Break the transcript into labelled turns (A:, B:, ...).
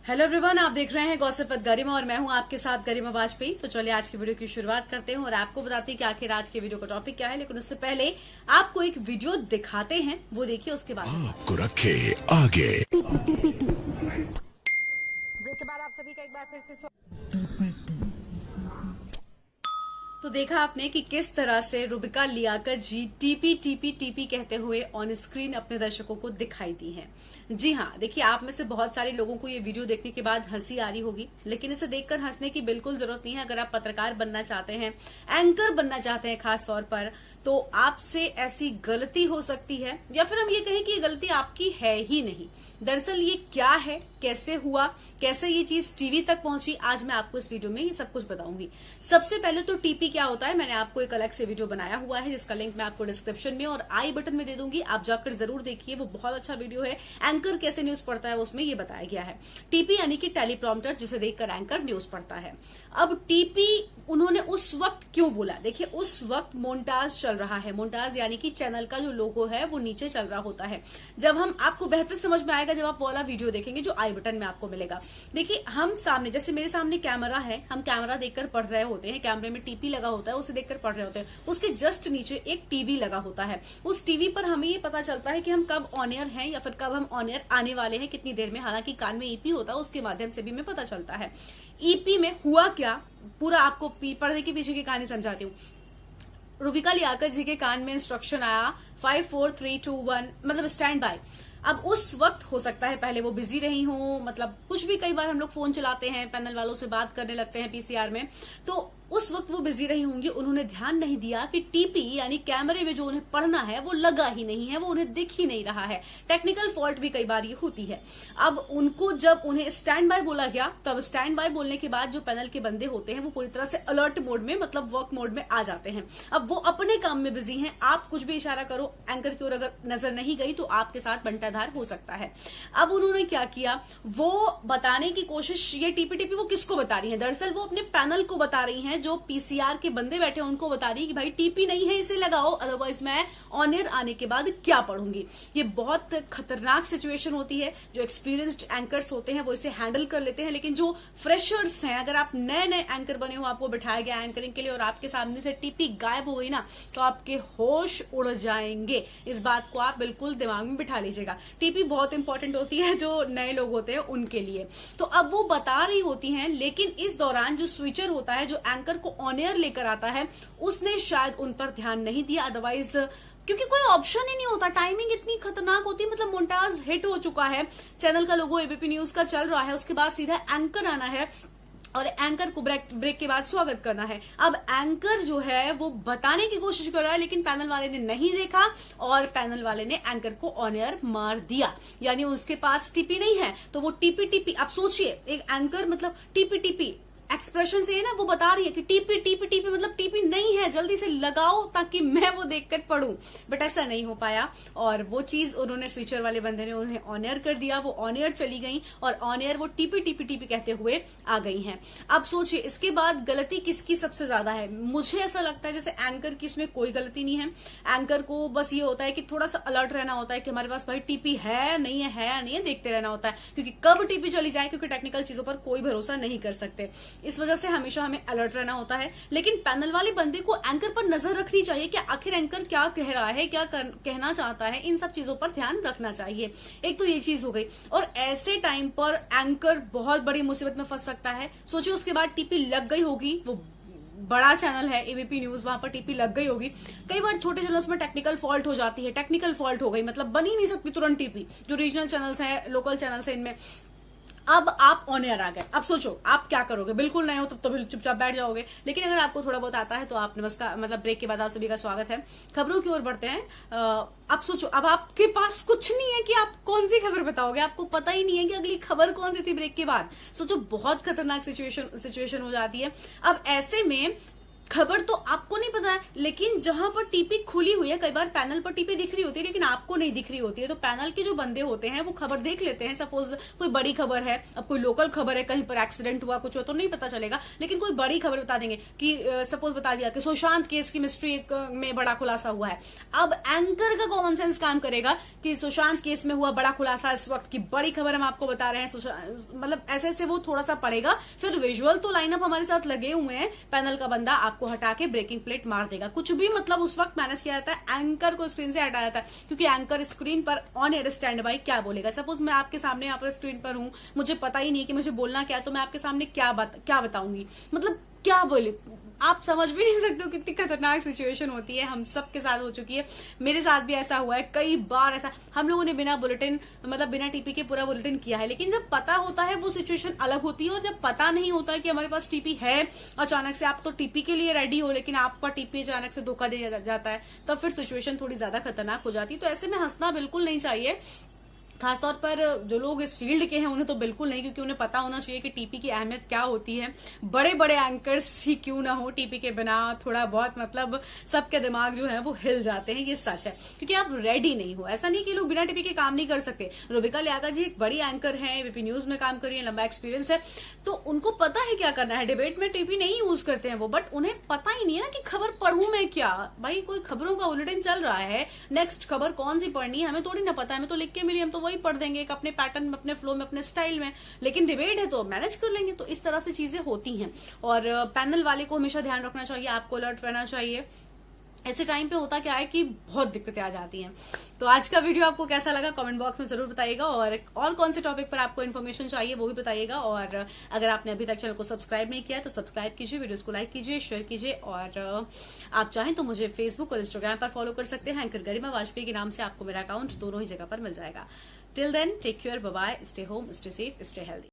A: Hello everyone, आप देख रहे हैं गॉसिप विद गरिमा और मैं हूं आपके साथ गरिमा वाजपेयी। तो चलिए आज की वीडियो की शुरुआत करते हैं और आपको बताते हैं कि आखिर आज के वीडियो का टॉपिक क्या है। लेकिन उससे पहले आपको एक वीडियो दिखाते हैं, वो देखिए, उसके बाद
B: आपको रखे आगे।
C: ब्रेक के बाद आप सभी का एक बार फिर से
A: तो देखा आपने कि किस तरह से रुबिका लियाकत जी टीपी टीपी टीपी कहते हुए ऑन स्क्रीन अपने दर्शकों को दिखाई दी हैं। जी हाँ, देखिए, आप में से बहुत सारे लोगों को ये वीडियो देखने के बाद हंसी आ रही होगी, लेकिन इसे देखकर हंसने की बिल्कुल जरूरत नहीं है। अगर आप पत्रकार बनना चाहते हैं, एंकर बनना चाहते हैं खास तौर पर, तो आपसे ऐसी गलती हो सकती है, या फिर हम ये कहें कि ये गलती आपकी है ही नहीं। दरअसल ये क्या है, कैसे हुआ, कैसे ये चीज टीवी तक पहुंची, आज मैं आपको इस वीडियो में ये सब कुछ बताऊंगी। सबसे पहले तो टीपी क्या होता है, मैंने आपको एक अलग से वीडियो बनाया हुआ है जिसका लिंक मैं आपको डिस्क्रिप्शन में और आई बटन में दे दूंगी, आप जाकर जरूर देखिए, वो बहुत अच्छा वीडियो है। एंकर कैसे न्यूज पढ़ता है उसमें ये बताया गया है। टीपी यानी कि टेलीप्रॉम्प्टर, जिसे देखकर एंकर न्यूज पढ़ता है। अब टीपी उन्होंने उस वक्त क्यों बोला, देखिए, उस वक्त मोन्टाज चल रहा है। मोन्टाज यानी कि चैनल का जो लोगो है वो नीचे चल रहा होता है। जब हम आपको बेहतर समझ में आएगा जब आप वाला वीडियो देखेंगे जो आई बटन में आपको मिलेगा। देखिए, हम सामने, जैसे मेरे सामने कैमरा है, हम कैमरा देखकर पढ़ रहे होते हैं, कैमरे में टीपी लगा होता है, उसे देखकर पढ़ रहे होते हैं। उसके जस्ट नीचे एक टीवी लगा होता है। उस टीवी पर हमें ये पता चलता है कि हम कब ऑन एयर हैं या फिर कब हम ऑन एयर आने वाले हैं, कितनी देर में। हालांकि कान में ईपी होता है, उसके माध्यम से भी हमें पता चलता है। ईपी में हुआ क्या, पूरा आपको पर्दे के पीछे की कहानी समझाती हूँ। रुबिका लियाकत जी के कान में इंस्ट्रक्शन आया 5 4 3 2 1, मतलब स्टैंड बाय। अब उस वक्त हो सकता है पहले वो बिजी रही हो, मतलब कुछ भी, कई बार हम लोग फोन चलाते हैं, पैनल वालों से बात करने लगते हैं पीसीआर में, तो उस वक्त वो बिजी रही होंगी। उन्होंने ध्यान नहीं दिया कि टीपी यानी कैमरे में जो उन्हें पढ़ना है वो लगा ही नहीं है, वो उन्हें दिख ही नहीं रहा है। टेक्निकल फॉल्ट भी कई बार ये होती है। अब उनको जब उन्हें स्टैंड बाय बोला गया, तब स्टैंड बाय बोलने के बाद जो पैनल के बंदे होते हैं वो पूरी तरह से अलर्ट मोड में, मतलब वर्क मोड में आ जाते हैं। अब वो अपने काम में बिजी हैं, आप कुछ भी इशारा करो एंकर की ओर अगर नजर नहीं गई तो आपके साथ बंटाधार हो सकता है। अब उन्होंने क्या किया, वो बताने की कोशिश, ये टीपी टीपी वो किसको बता रही है, दरअसल वो अपने पैनल को बता रही है, जो पीसीआर के बंदे बैठे हैं उनको बता रही है कि भाई टीपी नहीं है, इसे लगाओ, अदरवाइज मैं ऑन एयर आने के बाद क्या पढ़ूंगी। ये बहुत खतरनाक सिचुएशन होती है। जो एक्सपीरियंस्ड एंकर्स होते हैं वो इसे हैंडल कर लेते हैं, लेकिन जो फ्रेशर्स हैं, अगर आप नए नए एंकर बने हो, आपको बिठाया गया एंकरिंग के लिए और आपके सामने से टीपी गायब हो गई ना, तो आपके होश उड़ जाएंगे। इस बात को आप बिल्कुल दिमाग में बिठा लीजिएगा। टीपी बहुत इंपॉर्टेंट होती है जो नए लोग होते हैं उनके लिए। तो अब वो बता रही होती हैं, लेकिन इस दौरान जो स्विचर होता है, जो एंकर को ऑन एयर लेकर आता है, उसने शायद उन पर ध्यान नहीं दिया। अदरवाइज, क्योंकि कोई ऑप्शन ही नहीं होता, टाइमिंग इतनी खतरनाक होती है। मतलब मोन्टाज हिट हो चुका है, चैनल का लोगो एबीपी न्यूज का चल रहा है, उसके बाद सीधा एंकर आना है और एंकर को ब्रेक के बाद स्वागत करना है। अब एंकर जो है वो बताने की कोशिश कर रहा है, लेकिन पैनल वाले ने नहीं देखा और पैनल वाले ने एंकर को ऑन एयर मार दिया। यानी उसके पास टीपी नहीं है, तो वो टीपी टीपी, आप सोचिए, एक एंकर मतलब टीपी टीपी एक्सप्रेशन से है ना, वो बता रही है कि टीपी टीपी टीपी, मतलब टीपी नहीं है, जल्दी से लगाओ ताकि मैं वो देखकर पढ़ूं। बट ऐसा नहीं हो पाया और वो चीज उन्होंने, स्विचर वाले बंदे ने उन्हें ऑन एयर कर दिया। वो ऑन एयर चली गई और ऑन एयर वो टीपी टीपी टीपी कहते हुए आ गई हैं। अब सोचिए, इसके बाद गलती किसकी सबसे ज्यादा है। मुझे ऐसा लगता है जैसे एंकर की इसमें कोई गलती नहीं है। एंकर को बस ये होता है कि थोड़ा सा अलर्ट रहना होता है कि हमारे पास भाई टीपी है नहीं है नहीं है, देखते रहना होता है, क्योंकि कब टीपी चली जाए, क्योंकि टेक्निकल चीजों पर कोई भरोसा नहीं कर सकते। इस वजह से हमेशा हमें अलर्ट रहना होता है। लेकिन पैनल वाले बंदे को एंकर पर नजर रखनी चाहिए कि आखिर एंकर क्या कह रहा है, क्या कहना चाहता है, इन सब चीजों पर ध्यान रखना चाहिए। एक तो ये चीज हो गई। और ऐसे टाइम पर एंकर बहुत बड़ी मुसीबत में फंस सकता है। सोचिए, उसके बाद टीपी लग गई होगी, वो बड़ा चैनल है एबीपी न्यूज, वहां पर टीपी लग गई होगी। कई बार छोटे चैनल्स में टेक्निकल फॉल्ट हो जाती है, टेक्निकल फॉल्ट हो गई, मतलब बन ही नहीं सकती तुरंत टीपी। जो रीजनल चैनल्स हैं, लोकल चैनल्स हैं, इनमें अब आप ऑन एयर आ गए। अब सोचो आप क्या करोगे, बिल्कुल नए हो तब तो चुपचाप बैठ जाओगे, लेकिन अगर आपको थोड़ा बहुत आता है तो आप, नमस्कार, मतलब ब्रेक के बाद आप सभी का स्वागत है। खबरों की ओर बढ़ते हैं। अब सोचो, अब आपके पास कुछ नहीं है कि आप कौन सी खबर बताओगे, आपको पता ही नहीं है कि अगली खबर कौन सी थी ब्रेक के बाद। सोचो, बहुत खतरनाक सिचुएशन हो जाती है। अब ऐसे में खबर तो आपको नहीं पता है, लेकिन जहां पर टीपी खुली हुई है, कई बार पैनल पर टीपी दिख रही होती है लेकिन आपको नहीं दिख रही होती है, तो पैनल के जो बंदे होते हैं वो खबर देख लेते हैं। सपोज कोई बड़ी खबर है, अब कोई लोकल खबर है, कहीं पर एक्सीडेंट हुआ कुछ हो तो नहीं पता चलेगा, लेकिन कोई बड़ी खबर बता देंगे कि सपोज बता दिया कि सुशांत केस की मिस्ट्री में बड़ा खुलासा हुआ है। अब एंकर का कॉमन सेंस काम करेगा कि सुशांत केस में हुआ बड़ा खुलासा, इस वक्त की बड़ी खबर हम आपको बता रहे हैं, मतलब ऐसे ऐसे वो थोड़ा सा पड़ेगा, फिर विजुअल तो लाइनअप हमारे साथ लगे हुए हैं, पैनल का बंदा आपको हटा के ब्रेकिंग प्लेट मार देगा। कुछ भी मतलब उस वक्त मैनेज किया जाता है, एंकर को स्क्रीन से हटाया जाता है, क्योंकि एंकर स्क्रीन पर ऑन एयर स्टैंड बाई क्या बोलेगा। सपोज मैं आपके सामने यहाँ पर स्क्रीन पर हूं, मुझे पता ही नहीं कि मुझे बोलना क्या, तो मैं आपके सामने क्या बताऊंगी, मतलब क्या बोले, आप समझ भी नहीं सकते हो कितनी खतरनाक सिचुएशन होती है। हम सब के साथ हो चुकी है, मेरे साथ भी ऐसा हुआ है कई बार। ऐसा हम लोगों ने बिना बुलेटिन मतलब बिना टीपी के पूरा बुलेटिन किया है, लेकिन जब पता होता है वो सिचुएशन अलग होती है, और जब पता नहीं होता है कि हमारे पास टीपी है, अचानक से आप तो टीपी के लिए रेडी हो लेकिन आपका टीपी अचानक से धोखा दे जाता है, तब फिर सिचुएशन थोड़ी ज्यादा खतरनाक हो जाती है। तो ऐसे में हंसना बिल्कुल नहीं चाहिए, खासतौर पर जो लोग इस फील्ड के हैं उन्हें तो बिल्कुल नहीं, क्योंकि उन्हें पता होना चाहिए कि टीपी की अहमियत क्या होती है। बड़े बड़े एंकर्स ही क्यों ना हो, टीपी के बिना थोड़ा बहुत मतलब सबके दिमाग जो है वो हिल जाते हैं, ये सच है, क्योंकि आप रेडी नहीं हो। ऐसा नहीं कि लोग बिना टीपी के काम नहीं कर सकते। रुबिका लियाकत जी एक बड़ी एंकर है, वीपी न्यूज में काम कर रही है, लंबा एक्सपीरियंस है, तो उनको पता है क्या करना है। डिबेट में टीपी नहीं यूज करते हैं वो, बट उन्हें पता ही नहीं है ना कि खबर पढ़ूं मैं क्या। भाई कोई खबरों का बुलेटिन चल रहा है, नेक्स्ट खबर कौन सी पढ़नी है हमें थोड़ी ना पता है, हमें तो लिख के मिली, हम तो वही पढ़ देंगे एक अपने पैटर्न में, अपने फ्लो में, अपने स्टाइल में। लेकिन डिबेट है तो मैनेज कर लेंगे। तो इस तरह से चीजें होती हैं, और पैनल वाले को हमेशा ध्यान रखना चाहिए, आपको अलर्ट रहना चाहिए। ऐसे टाइम पे होता क्या है कि बहुत दिक्कतें आ जाती हैं। तो आज का वीडियो आपको कैसा लगा कमेंट बॉक्स में जरूर बताइएगा, और कौन से टॉपिक पर आपको इन्फॉर्मेशन चाहिए वो भी बताइएगा। और अगर आपने अभी तक चैनल को सब्सक्राइब नहीं किया तो सब्सक्राइब कीजिए, वीडियोस को लाइक कीजिए, शेयर कीजिए, और आप चाहें तो मुझे फेसबुक और इंस्टाग्राम पर फॉलो कर सकते हैं। एंकर गरिमा वाजपेयी के नाम से आपको मेरा अकाउंट दोनों ही जगह पर मिल जाएगा। Till then take care, bye bye, stay home, stay safe, stay healthy.